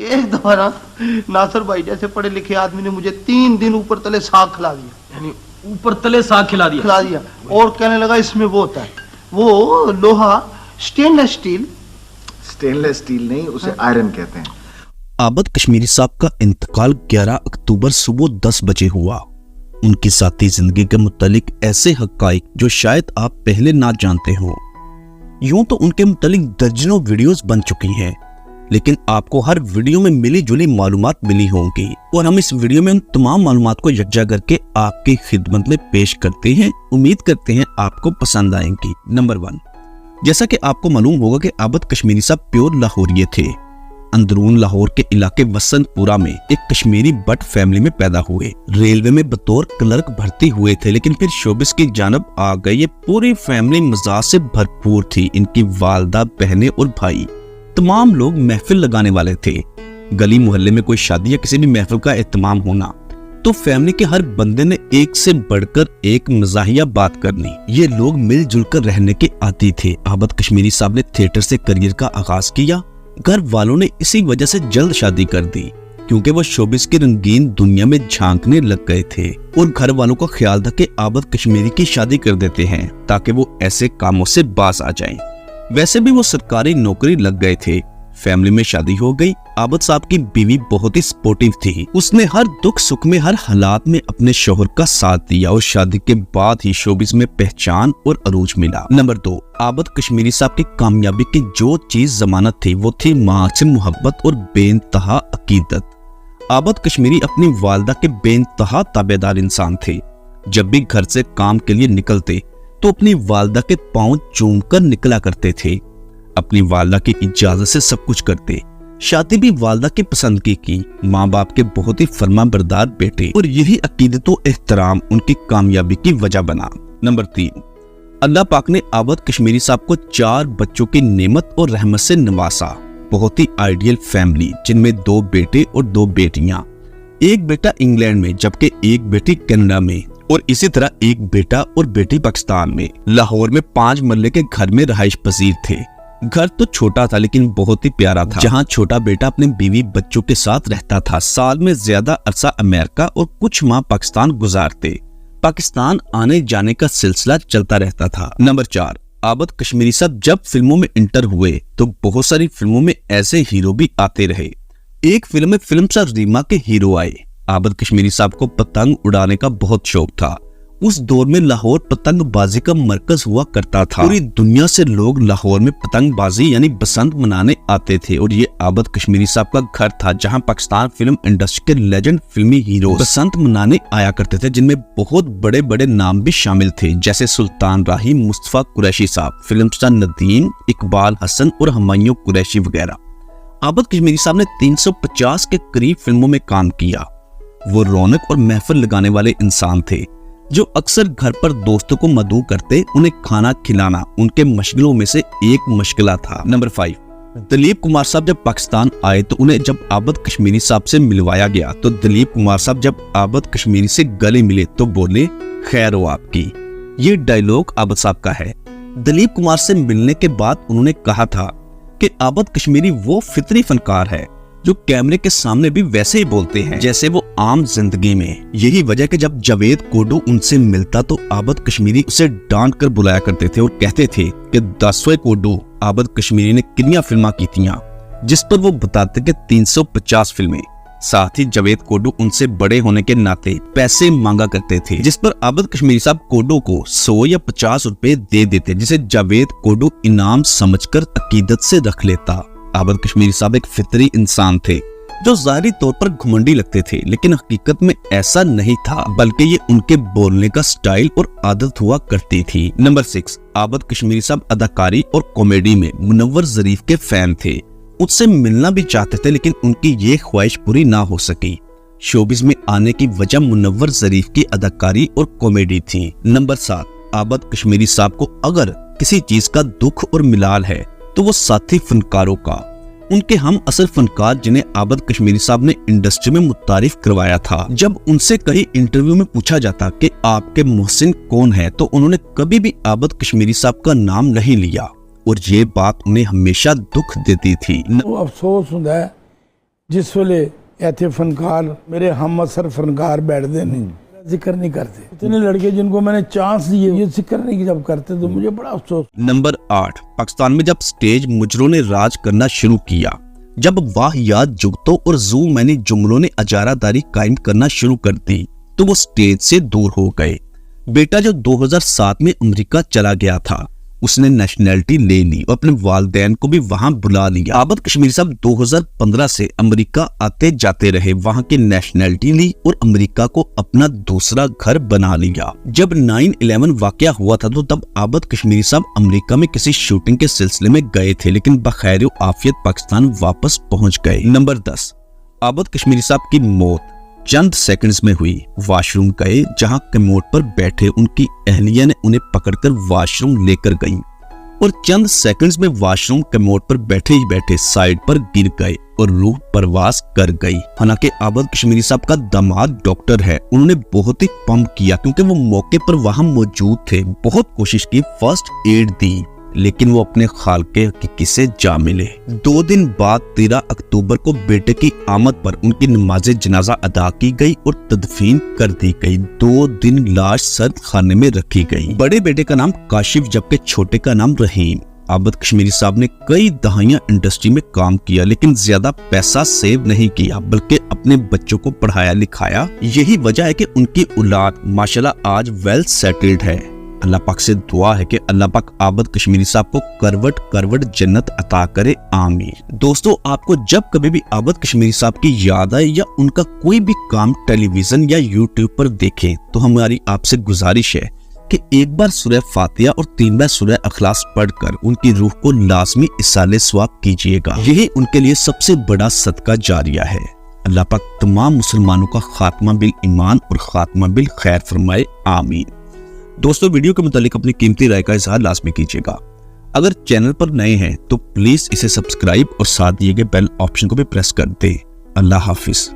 एक दफा नासिर भाई जैसे पढ़े लिखे आदमी ने मुझे 3 दिन ऊपर तले साग खिला दिया। यानी ऊपर तले साग खिला दिया और कहने लगा इसमें वो होता है, वो लोहा स्टेनलेस स्टील नहीं, उसे आयरन कहते हैं। आबद कश्मीरी साहब का इंतकाल 11 अक्टूबर सुबह 10 बजे हुआ। उनकी साथी जिंदगी के मुतालिक ऐसे हकाइक जो शायद आप पहले ना जानते हो। यूं तो उनके मुतालिक दर्जनों वीडियोस बन चुकी हैं, लेकिन आपको हर वीडियो में मिली जुली मालूमात मिली होंगी और हम इस वीडियो में उन तमाम मालूमात को यकजा करके आपकी खिदमत में पेश करते हैं। उम्मीद करते हैं आपको पसंद आएंगी। नंबर 1, जैसा कि आपको मालूम होगा कि आबद कश्मीरी साहब प्योर लाहौरिये थे। अंदरून लाहौर के इलाके वसंतपुरा में एक कश्मीरी बट फैमिली में पैदा हुए। रेलवे में बतौर क्लर्क भर्ती हुए थे, लेकिन फिर शोबिस की जानब आ गए। ये पूरी फैमिली मजाज से भरपूर थी। इनकी वालदा, बहनें और भाई तमाम लोग महफिल लगाने वाले थे। गली मोहल्ले में कोई शादी या किसी भी महफिल का एहतमाम होना तो फैमिली के हर बंदे ने एक से बढ़कर एक मजाहिया बात करनी। ये लोग मिलजुल कर रहने के आदी थे। आबद कश्मीरी साहब ने थिएटर से करियर का आगाज किया। घर वालों ने इसी वजह से जल्द शादी कर दी, क्योंकि वो शोबिस की रंगीन दुनिया में झांकने लग गए थे और घर वालों का ख्याल था कि आबद कश्मीरी की शादी कर देते हैं ताकि वो ऐसे कामों से बाज आ जाएं। वैसे भी वो सरकारी नौकरी लग गए थे। फैमिली में शादी हो गई। आबद साहब की बीवी बहुत ही सपोर्टिव थी। उसने हर दुख सुख में, हर हालात में अपने शोहर का साथ दिया और शादी के बाद ही शोबिस में पहचान और अरूज मिला। नंबर 2, आबद कश्मीरी साहब की कामयाबी की जो चीज जमानत थी वो थी माँ से मोहब्बत और बेइंतहा अकीदत। आबद कश्मीरी अपनी वालदा के बेइंतहा ताबेदार इंसान थे। जब भी घर से काम के लिए निकलते तो अपनी वालदा के पांव चूमकर निकला करते थे। अपनी वालदा की इजाजत से सब कुछ करते। शादी भी वालदा की पसंदगी की। माँ बाप के बहुत ही फरमाबरदार बेटे, और यही अकीदत व एहतराम उनकी कामयाबी की वजह बना। नंबर 3, अल्लाह पाक ने आबद कश्मीरी साहब को 4 बच्चों की नेमत और रहमत से नवासा। बहुत ही आइडियल फैमिली, जिनमें 2 बेटे और 2 बेटियां। एक बेटा इंग्लैंड में जबकि एक बेटी कनाडा में, और इसी तरह एक बेटा और बेटी पाकिस्तान में। लाहौर में 5 मरले के घर में रहाइश पजीर थे। घर तो छोटा था लेकिन बहुत ही प्यारा था, जहाँ छोटा बेटा अपने बीवी बच्चों के साथ रहता था। साल में ज्यादा अरसा अमेरिका और कुछ माह पाकिस्तान गुजारते। पाकिस्तान आने जाने का सिलसिला चलता रहता था। नंबर 4, आबद कश्मीरी साहब जब फिल्मों में इंटर हुए तो बहुत सारी फिल्मों में ऐसे हीरो भी आते रहे। एक फिल्म में फिल्म स्टार रीमा के हीरो आए। आबद कश्मीरी साहब को पतंग उड़ाने का बहुत शौक था। उस दौर में लाहौर पतंगबाजी का मरकज हुआ करता था। पूरी दुनिया से लोग लाहौर में पतंगबाजी यानी बसंत मनाने आते थे, और ये आबद कश्मीरी साहब का घर था जहां पाकिस्तान फिल्म इंडस्ट्री के लेजेंड फिल्मी हीरो बसंत मनाने आया करते थे, जिनमें बहुत बड़े बड़े नाम भी शामिल थे, जैसे सुल्तान राही, मुस्तफा कुरैशी साहब, फिल्म स्टार नदीम, इकबाल हसन और हुमायूं कुरैशी वगैरह। आबद कश्मीरी साहब ने 350 के करीब फिल्मों में काम किया। वो रौनक और महफिल लगाने वाले इंसान थे, जो अक्सर घर पर दोस्तों को मदऊ करते। उन्हें खाना खिलाना उनके मशगलों में से एक मशगला था। नंबर 5, दिलीप कुमार साहब जब पाकिस्तान आए तो उन्हें जब आबद कश्मीरी साहब से मिलवाया गया तो दिलीप कुमार साहब जब आबद कश्मीरी से गले मिले तो बोले, खैर हो आपकी। ये डायलॉग आबद साहब का है। दिलीप कुमार से मिलने के बाद उन्होंने कहा था कि आबद कश्मीरी वो फितरी फनकार है जो कैमरे के सामने भी वैसे ही बोलते हैं जैसे वो आम जिंदगी में। यही वजह कि जब जावेद कोडू उनसे मिलता तो आबद कश्मीरी उसे डांट कर बुलाया करते थे और कहते थे कि 10वें कोडू आबद कश्मीरी ने कितनी फिल्मां की थी, जिस पर वो बताते कि 350 फिल्में। साथ ही जावेद कोडू उनसे बड़े होने के नाते पैसे मांगा करते थे, जिस पर आबद कश्मीरी साहब कोडू को 100 या 50 रुपए दे देते, जिसे जावेद कोडू इनाम समझकर अकीदत से रख लेता। आबद कश्मीरी साहब एक फितरी इंसान थे जो ज़ाहिरी तौर पर घुमंडी लगते थे, लेकिन हकीकत में ऐसा नहीं था, बल्कि ये उनके बोलने का स्टाइल और आदत हुआ करती थी। नंबर 6, आबद कश्मीरी साहब अदाकारी और कॉमेडी में मुनव्वर ज़रीफ के फैन थे। उससे मिलना भी चाहते थे, लेकिन उनकी ये ख्वाहिश पूरी ना हो सकी। शोबिस में आने की वजह मुनव्वर ज़रीफ की अदाकारी और कॉमेडी थी। नंबर 7, आबद कश्मीरी साहब को अगर किसी चीज का दुख और मिलाल है तो वो साथी फनकारों का। उनके हम असल फनकार जिन्हें आबद कश्मीरी साहब ने इंडस्ट्री में मुतारिफ करवाया था, जब उनसे कई इंटरव्यू में पूछा जाता कि आपके मोहसिन कौन है तो उन्होंने कभी भी आबद कश्मीरी साहब का नाम नहीं लिया, और ये बात उन्हें हमेशा दुख देती थी। अफसोस हुंदा है जिस वेले इतने फनकार मेरे हम असर फनकार बैठते नहीं, जिक्र नहीं करते। इतने लड़के जिनको मैंने चांस दिए ये जिक्र नहीं जब करते तो मुझे बड़ा अफसोस। नंबर 8, पाकिस्तान में जब स्टेज मुजरों ने राज करना शुरू किया, जब वाहियात जुगतों और जू मैंने जुमलों ने अजारादारी कायम करना शुरू कर दी, तो वो स्टेज से दूर हो गए। बेटा जो 2007 में अमेरिका चला गया था, उसने नेशनैलिटी ले ली और अपने वालिदैन को भी वहां बुला लिया। आबद कश्मीरी साहब 2015 से अमेरिका आते जाते रहे, वहां की नेशनैलिटी ली और अमेरिका को अपना दूसरा घर बना लिया। जब 9/11 वाकया हुआ था तो तब आबद कश्मीरी साहब अमेरिका में किसी शूटिंग के सिलसिले में गए थे, लेकिन बखैर आफियत पाकिस्तान वापस पहुंच गए। नंबर 10, आबद कश्मीरी साहब की मौत चंद सेकंड्स में हुई। वॉशरूम गए, जहां कमोड पर बैठे उनकी अहलिया ने उन्हें पकड़कर वॉशरूम लेकर गई और चंद सेकंड्स में वॉशरूम कमोड पर बैठे ही बैठे साइड पर गिर गए और रूह परवास कर गई। हालांकि आबद कश्मीरी साहब का दामाद डॉक्टर है, उन्होंने बहुत ही पंप किया क्योंकि वो मौके पर वहां मौजूद थे। बहुत कोशिश की, फर्स्ट एड दी, लेकिन वो अपने खालके हकीकी से जा मिले। 2 दिन बाद 13 अक्टूबर को बेटे की आमद पर उनकी नमाज जनाजा अदा की गई और तदफीन कर दी गई। 2 दिन लाश सर्द खाने में रखी गई। बड़े बेटे का नाम काशिफ जबकि छोटे का नाम रहीम। आबद कश्मीरी साहब ने कई दहाइयां इंडस्ट्री में काम किया, लेकिन ज्यादा पैसा सेव नहीं किया, बल्कि अपने बच्चों को पढ़ाया लिखाया। यही वजह है कि उनकी औलाद माशाल्लाह आज वेल सेटल्ड है। अल्लाह पाक से दुआ है कि अल्लाह पाक आबद कश्मीरी साहब को करवट करवट जन्नत अता करे, आमीन। दोस्तों, आपको जब कभी भी आबद कश्मीरी साहब की याद आए या उनका कोई भी काम टेलीविजन या यूट्यूब पर देखें, तो हमारी आपसे गुजारिश है कि एक बार सूरह फातिहा और 3 बार सूरह अखलास पढ़कर उनकी रूह को लाजमी इसाले सवाब कीजिएगा। यही उनके लिए सबसे बड़ा सदका जारिया है। अल्लाह पाक तमाम मुसलमानों का खात्मा बिल ईमान और खात्मा बिल खैर फरमाए, आमीन। दोस्तों, वीडियो के मुतालिक अपनी कीमती राय का इजहार लाजमी कीजिएगा। अगर चैनल पर नए हैं तो प्लीज इसे सब्सक्राइब और साथ दिए गए बेल ऑप्शन को भी प्रेस कर दें। अल्लाह हाफिज।